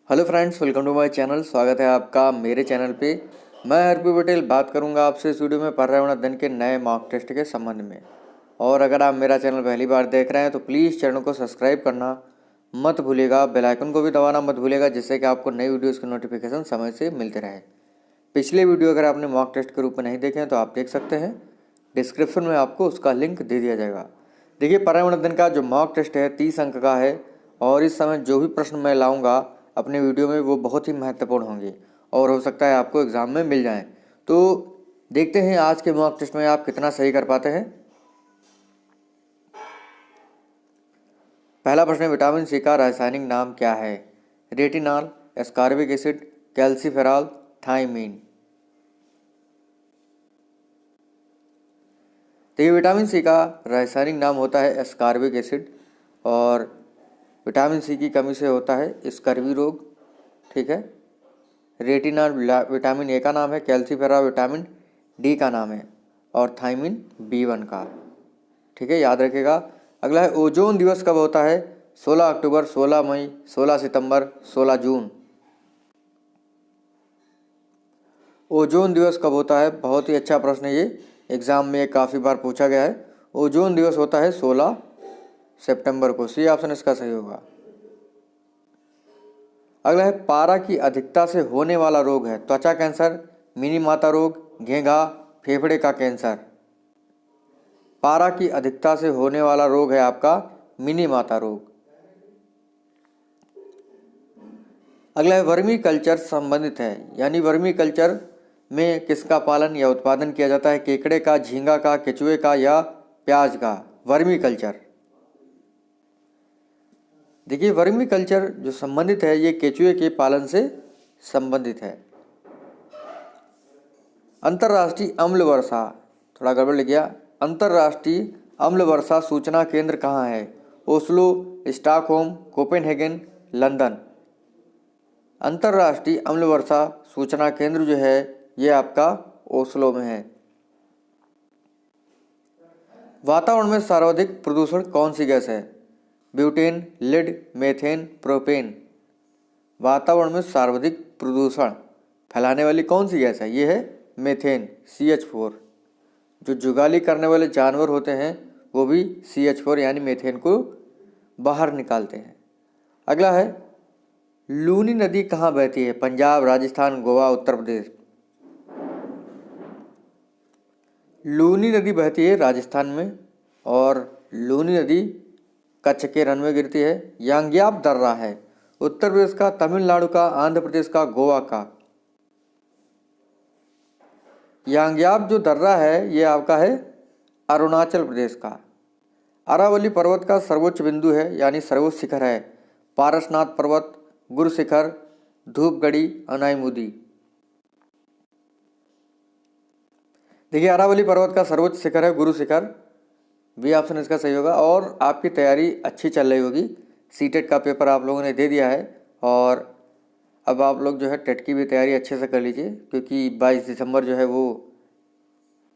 Hello friends, welcome to my channel. स्वागत है आपका मेरे चैनल पे। मैं हरपी पटेल बात करूंगा आपसे इस वीडियो में पर्यावरण अध्ययन के नए मॉक टेस्ट के संबंध में। और अगर आप मेरा चैनल पहली बार देख रहे हैं तो प्लीज़ चैनल को सब्सक्राइब करना मत भूलिएगा, बेल आइकन को भी दबाना मत भूलिएगा, जिससे कि आपको नई वीडियोज़ की नोटिफिकेशन समय से मिलते रहे। पिछले वीडियो अगर आपने मॉक टेस्ट के रूप में नहीं देखे हैं तो आप देख सकते हैं, डिस्क्रिप्शन में आपको उसका लिंक दे दिया जाएगा। देखिए, पर्यावरण अध्ययन का जो मॉक टेस्ट है 30 अंक का है और इस समय जो भी प्रश्न मैं लाऊंगा अपने वीडियो में वो बहुत ही महत्वपूर्ण होंगे और हो सकता है आपको एग्ज़ाम में मिल जाएं। तो देखते हैं आज के मॉक टेस्ट में आप कितना सही कर पाते हैं। पहला प्रश्न है, विटामिन सी का रासायनिक नाम क्या है? Retinol, ascorbic acid, calciferol, thiamine. तो ये विटामिन सी का रासायनिक नाम होता है एस्कॉर्बिक एसिड और विटामिन सी की कमी से होता है स्कर्वी रोग। ठीक है। रेटिनॉल विटामिन ए का नाम है, कैल्सीफेरॉल विटामिन डी का नाम है और थायमीन B1 का। ठीक है, याद रखिएगा। अगला है, ओजोन दिवस कब होता है? 16 अक्टूबर, 16 मई, 16 सितंबर, 16 जून। ओजोन दिवस कब होता है? बहुत ही अच्छा प्रश्न है ये, एग्जाम में काफ़ी बार पूछा गया है। ओजोन दिवस होता है 16 सितंबर को। सी ऑप्शन इसका सही होगा। अगला है, पारा की अधिकता से होने वाला रोग है? त्वचा कैंसर, मिनी माता रोग, घेंघा, फेफड़े का कैंसर। पारा की अधिकता से होने वाला रोग है आपका मिनी माता रोग। अगला है, वर्मी कल्चर संबंधित है, यानी वर्मी कल्चर में किसका पालन या उत्पादन किया जाता है? केकड़े का, झींगा का, केचुए का या प्याज का? Vermi culture. देखिए, वर्मी कल्चर जो संबंधित है ये केचुए के पालन से संबंधित है। अंतर्राष्ट्रीय अम्ल वर्षा, थोड़ा गड़बड़ लिख गया। अंतर्राष्ट्रीय अम्ल वर्षा सूचना केंद्र कहाँ है? Oslo, Stockholm, Copenhagen, London. अंतर्राष्ट्रीय अम्ल वर्षा सूचना केंद्र जो है ये आपका ओस्लो में है। वातावरण में सर्वाधिक प्रदूषण कौन सी गैस है? Butane, lead, methane, propane. वातावरण में सर्वाधिक प्रदूषण फैलाने वाली कौन सी गैस है? ये है मेथेन, CH4। जो जुगाली करने वाले जानवर होते हैं वो भी CH4 यानी मेथेन को बाहर निकालते हैं। अगला है, लूनी नदी कहाँ बहती है? पंजाब, राजस्थान, गोवा, उत्तर प्रदेश। लूनी नदी बहती है राजस्थान में और लूनी नदी कच्छ के रन में गिरती है। यांग्याप दर्रा है उत्तर प्रदेश का, तमिलनाडु का, आंध्र प्रदेश का, गोवा का। यांग्याप जो दर्रा है ये आपका है अरुणाचल प्रदेश का। अरावली पर्वत का सर्वोच्च बिंदु है यानी सर्वोच्च शिखर है? पारसनाथ पर्वत, गुरु शिखर, धूपगढ़ी, अनाईमुदी। देखिए, अरावली पर्वत का सर्वोच्च शिखर है गुरु शिखर। बी ऑप्शन इसका सही होगा। और आपकी तैयारी अच्छी चल रही होगी, सीटेट का पेपर आप लोगों ने दे दिया है और अब आप लोग जो है टेट की भी तैयारी अच्छे से कर लीजिए, क्योंकि 22 दिसंबर जो है वो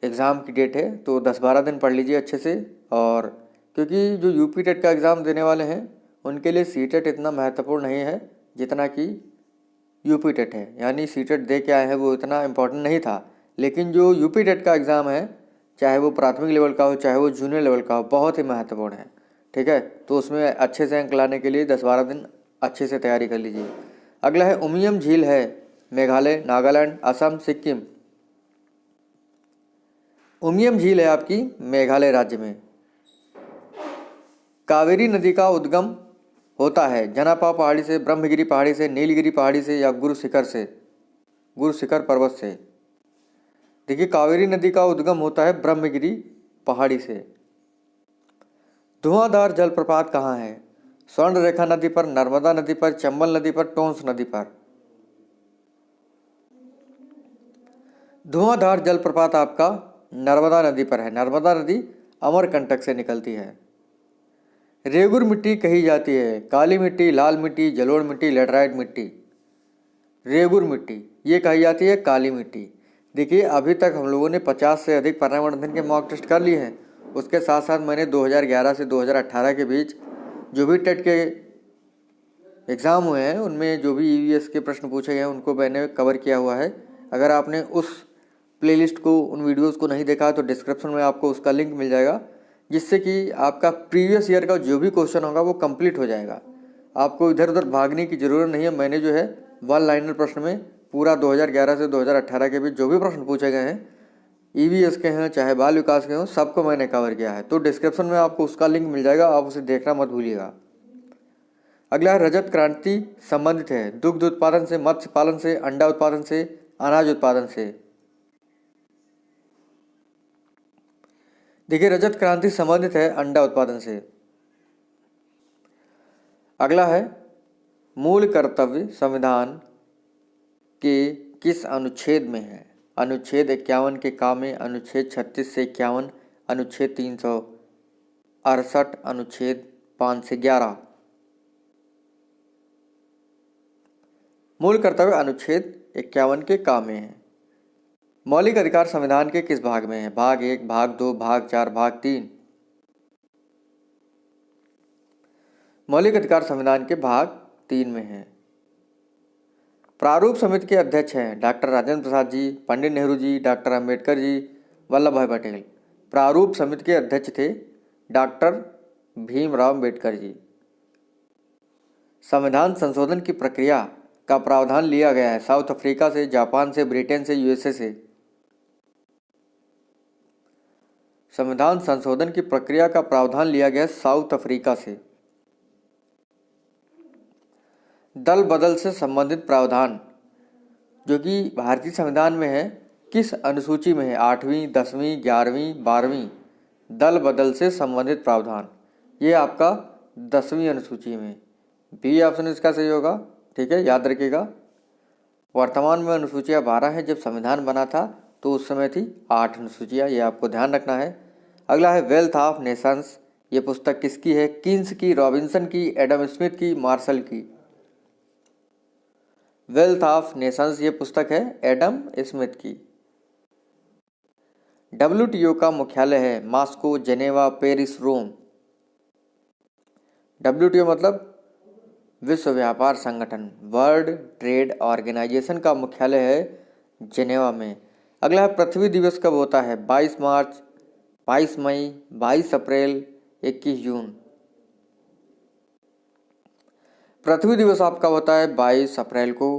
एग्ज़ाम की डेट है। तो 10-12 दिन पढ़ लीजिए अच्छे से। और क्योंकि जो यूपी टेट का एग्ज़ाम देने वाले हैं उनके लिए सीटेट इतना महत्वपूर्ण नहीं है जितना कि यूपी टेट है, यानी सीटेट दे के आए हैं वो इतना इम्पोर्टेंट नहीं था। लेकिन जो यूपी टेट का एग्ज़ाम है, चाहे वो प्राथमिक लेवल का हो चाहे वो जूनियर लेवल का हो, बहुत ही महत्वपूर्ण है। ठीक है, तो उसमें अच्छे से अंक लाने के लिए 10-12 दिन अच्छे से तैयारी कर लीजिए। अगला है, उमियम झील है मेघालय, नागालैंड, असम, सिक्किम। उमियम झील है आपकी मेघालय राज्य में। कावेरी नदी का उद्गम होता है जनापा पहाड़ी से, ब्रह्मगिरी पहाड़ी से, नीलगिरी पहाड़ी से या गुरु शिखर से? गुरु शिखर पर्वत से। देखिए, कावेरी नदी का उद्गम होता है ब्रह्मगिरी पहाड़ी से। धुआंधार जलप्रपात कहाँ है? स्वर्ण रेखा नदी पर, नर्मदा नदी पर, चंबल नदी पर, टोंस नदी पर। धुआंधार जलप्रपात आपका नर्मदा नदी पर है। नर्मदा नदी अमरकंटक से निकलती है। रेगुर मिट्टी कही जाती है? काली मिट्टी, लाल मिट्टी, जलोढ़ मिट्टी, लेटराइट मिट्टी। रेगुर मिट्टी ये कही जाती है काली मिट्टी। देखिए, अभी तक हम लोगों ने 50 से अधिक पर्यावरण अध्ययन के मॉक टेस्ट कर लिए हैं। उसके साथ साथ मैंने 2011 से 2018 के बीच जो भी टेट के एग्ज़ाम हुए हैं उनमें जो भी ईवीएस के प्रश्न पूछे गए हैं उनको मैंने कवर किया हुआ है। अगर आपने उस प्लेलिस्ट को, उन वीडियोस को नहीं देखा तो डिस्क्रिप्शन में आपको उसका लिंक मिल जाएगा, जिससे कि आपका प्रीवियस ईयर का जो भी क्वेश्चन होगा वो कंप्लीट हो जाएगा। आपको इधर उधर भागने की ज़रूरत नहीं है। मैंने जो है वन लाइनर प्रश्न में पूरा 2011 से 2018 के बीच जो भी प्रश्न पूछे गए हैं, ईवीएस के हैं चाहे बाल विकास के हों, सबको मैंने कवर किया है। तो डिस्क्रिप्शन में आपको उसका लिंक मिल जाएगा, आप उसे देखना मत भूलिएगा। अगला है रजत क्रांति संबंधित है दुग्ध उत्पादन से, मत्स्य पालन से, अंडा उत्पादन से, अनाज उत्पादन से। देखिए रजत क्रांति संबंधित है अंडा उत्पादन से। अगला है मूल कर्तव्य संविधान के किस अनुच्छेद में है? अनुच्छेद 51 के का में, अनुच्छेद 36 से 51, अनुच्छेद 368, अनुच्छेद 5 से 11। मूल कर्तव्य अनुच्छेद 51 के का में है। मौलिक अधिकार संविधान के किस भाग में है? भाग 1, भाग 2, भाग 4, भाग 3। मौलिक अधिकार संविधान के भाग 3 में है। प्रारूप समिति के अध्यक्ष हैं डॉक्टर राजेंद्र प्रसाद जी, पंडित नेहरू जी, डॉक्टर अंबेडकर जी, वल्लभ भाई पटेल। प्रारूप समिति के अध्यक्ष थे डॉक्टर भीमराव अंबेडकर जी। संविधान संशोधन की प्रक्रिया का प्रावधान लिया गया है साउथ अफ्रीका से, जापान से, ब्रिटेन से, यूएसए से। संविधान संशोधन की प्रक्रिया का प्रावधान लिया गया है साउथ अफ्रीका से। दल बदल से संबंधित प्रावधान जो कि भारतीय संविधान में है, किस अनुसूची में है? 8वीं, 10वीं, 11वीं, 12वीं। दल बदल से संबंधित प्रावधान ये आपका 10वीं अनुसूची में। बी ऑप्शन इसका सही होगा। ठीक है, याद रखिएगा। वर्तमान में अनुसूचियाँ 12 हैं, जब संविधान बना था तो उस समय थी 8 अनुसूचियाँ, ये आपको ध्यान रखना है। अगला है वेल्थ ऑफ नेशंस। ये पुस्तक किसकी है? कीन्स की, रॉबिन्सन की, एडम स्मिथ की, मार्शल की। वेल्थ ऑफ नेशंस ये पुस्तक है एडम स्मिथ की। WTO का मुख्यालय है मॉस्को, जेनेवा, पेरिस, रोम। WTO मतलब विश्व व्यापार संगठन, वर्ल्ड ट्रेड ऑर्गेनाइजेशन का मुख्यालय है जेनेवा में। अगला है पृथ्वी दिवस कब होता है? 22 मार्च, 22 मई, 22 अप्रैल, 21 जून। पृथ्वी दिवस आपका होता है 22 अप्रैल को।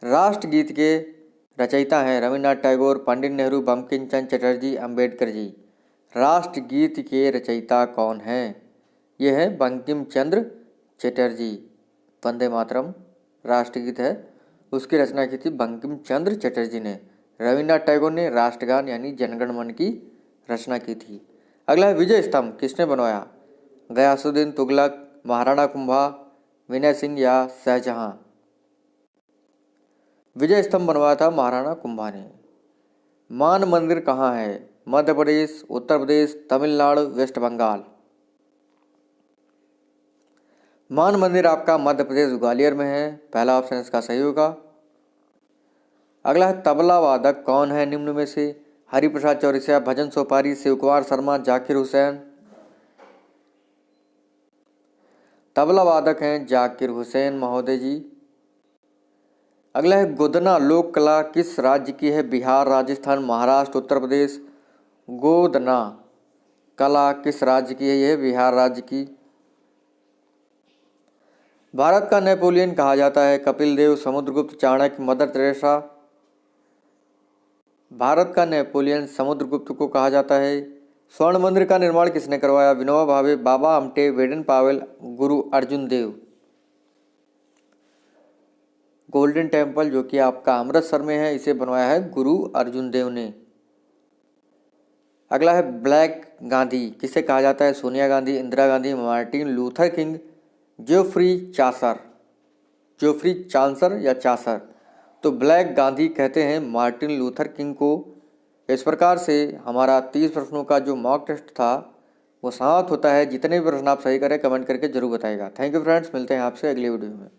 राष्ट्रगीत के रचयिता हैं रविन्द्रनाथ टैगोर, पंडित नेहरू, बंकिम चंद्र चटर्जी, अंबेडकर जी। राष्ट्रगीत के रचयिता कौन हैं? ये है बंकिम चंद्र चटर्जी। वंदे मातरम राष्ट्रगीत है, उसकी रचना की थी बंकिम चंद्र चटर्जी ने। रविन्द्रनाथ टैगोर ने राष्ट्रगान यानी जनगण मन की रचना की थी। अगला है विजय स्तंभ किसने बनवाया? गयासुद्दीन तुगलक, महाराणा कुंभा, विनय सिंह या शाहजहां। विजय स्तंभ बनवाया था महाराणा कुंभा ने। मान मंदिर कहाँ है? मध्य प्रदेश, उत्तर प्रदेश, तमिलनाडु, वेस्ट बंगाल। मान मंदिर आपका मध्य प्रदेश ग्वालियर में है, पहला ऑप्शन इसका सही होगा। अगला है तबला वादक कौन है निम्न में से? हरिप्रसाद चौरसिया, भजन सोपारी, शिव कुमार शर्मा, जाकिर हुसैन। तबला वादक हैं जाकिर हुसैन महोदय जी। अगला है गोदना लोक कला किस राज्य की है? बिहार, राजस्थान, महाराष्ट्र, उत्तर प्रदेश। गोदना कला किस राज्य की है? यह बिहार राज्य की। भारत का नेपोलियन कहा जाता है? Kapil Dev, Samudragupta, Chanakya, mother Teresa. भारत का नेपोलियन समुद्रगुप्त को कहा जाता है। स्वर्ण मंदिर का निर्माण किसने करवाया? विनोबा भावे, बाबा आमटे, वेडन पावेल, गुरु अर्जुन देव। गोल्डन टेम्पल जो कि आपका अमृतसर में है, इसे बनवाया है गुरु अर्जुन देव ने। अगला है ब्लैक गांधी किसे कहा जाता है? Sonia Gandhi, Indira Gandhi, Martin Luther King, Geoffrey Chaucer. Geoffrey Chaucer या चासर। तो ब्लैक गांधी कहते हैं मार्टिन लूथर किंग को। इस प्रकार से हमारा 30 प्रश्नों का जो मॉक टेस्ट था वो समाप्त होता है। जितने भी प्रश्न आप सही करें कमेंट करके जरूर बताइएगा। थैंक यू फ्रेंड्स, मिलते हैं आपसे अगले वीडियो में।